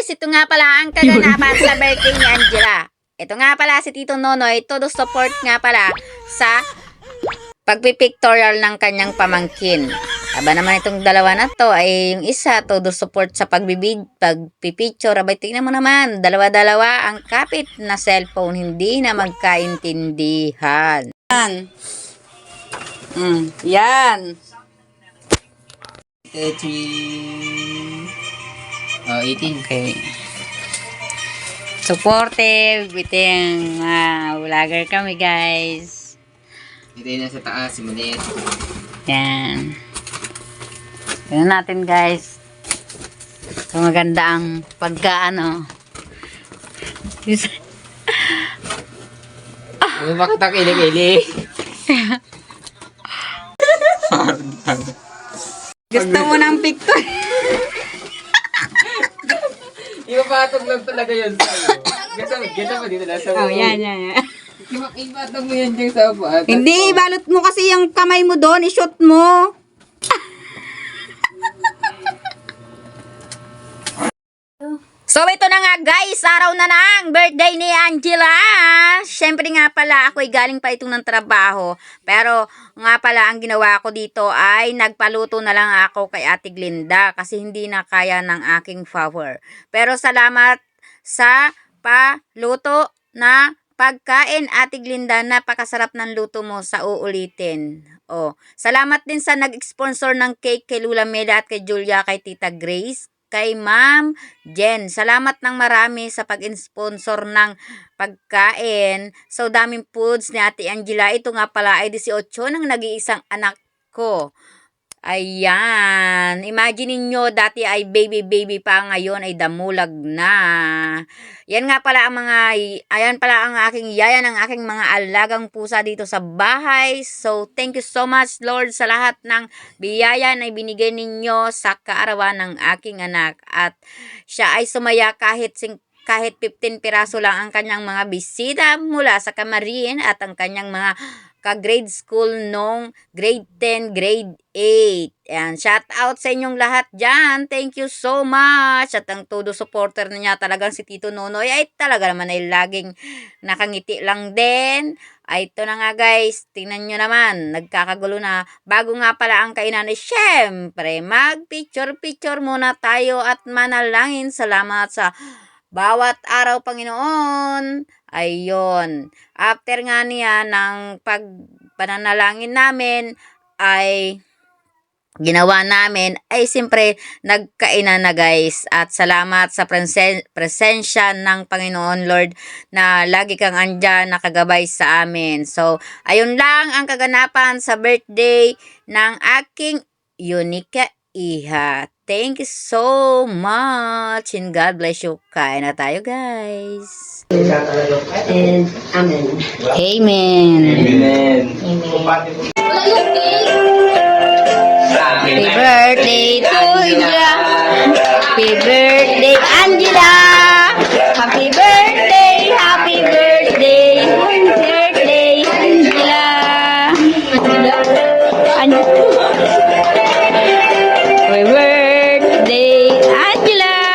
guys, ito nga pala ang kaganapan sa birthday ni Angela. Ito nga pala si Tito Nonoy, todo support nga pala sa pagpipictorial ng kanyang pamangkin. Aba naman itong dalawa na to ay yung isa, todo support sa pagpipicture. Abay, tingnan mo naman, dalawa-dalawa ang kapit na cellphone, hindi na magkaintindihan. Yan. Yan. 18. Okay. Supportive, biting vlogger kami, guys. Dito yun sa taas, si Manet. Yan. Tignan natin, guys. So, maganda ang pagkaano. Bakit ang kilig-kilig? Gusto mo ng picture? Ipapatog lang talaga yun sa'yo. Gasa mo dito lang sa Oh, yan. Ipapatog mo yan dyan sa upuan. Hindi, balot mo kasi yung kamay mo doon, i-shoot mo. So, ito na nga guys, araw na ng birthday ni Angela. Siyempre nga pala, ako'y galing pa itong ng trabaho. Pero nga pala, ang ginawa ko dito ay nagpaluto na lang ako kay Ate Glinda kasi hindi na kaya ng aking power. Pero salamat sa paluto na pagkain, Ate Glinda. Napakasarap ng luto mo, sa uulitin. Oh, salamat din sa nag-sponsor ng cake kay Lula Mela at kay Julia, kay Tita Grace, kay Ma'am Jen. Salamat ng marami sa pag-sponsor ng pagkain. So, daming foods ni Ate Angela. Ito nga pala ay 18 ng nag-iisang anak ko. Ayan. Imagine niyo dati ay baby pa, ngayon ay damulag na. Yan nga pala ang ayan pala ang aking yaya ng aking mga alagang pusa dito sa bahay. So, thank you so much, Lord, sa lahat ng biyaya na ibinigay ninyo sa kaarawan ng aking anak. At siya ay sumaya kahit 15 piraso lang ang kanyang mga bisita mula sa Kamarin at ang kanyang mga ka-grade school nung grade 10, grade 8. And shout out sa inyong lahat dyan. Thank you so much. At ang todo supporter niya talagang si Tito Nonoy ay talaga naman ay laging nakangiti lang din. Ay ito na nga guys, tingnan nyo naman, nagkakagulo na. Bago nga pala ang kainan ay syempre mag-picture muna tayo at manalangin. Salamat sa bawat araw, Panginoon. Ayun. After nga niya ng pagpananalangin namin ay ginawa namin ay siyempre nagkainan na guys. At salamat sa presensya ng Panginoon Lord na lagi kang andyan nakagabay sa amin. So, ayun lang ang kaganapan sa birthday ng aking Unica Iha. Thank you so much and God bless you. Kain na tayo guys. And Amen. Amen. Amen. Happy birthday to you. Happy birthday, Angela. Happy birthday, happy birthday, Angela. Happy birthday, Angela.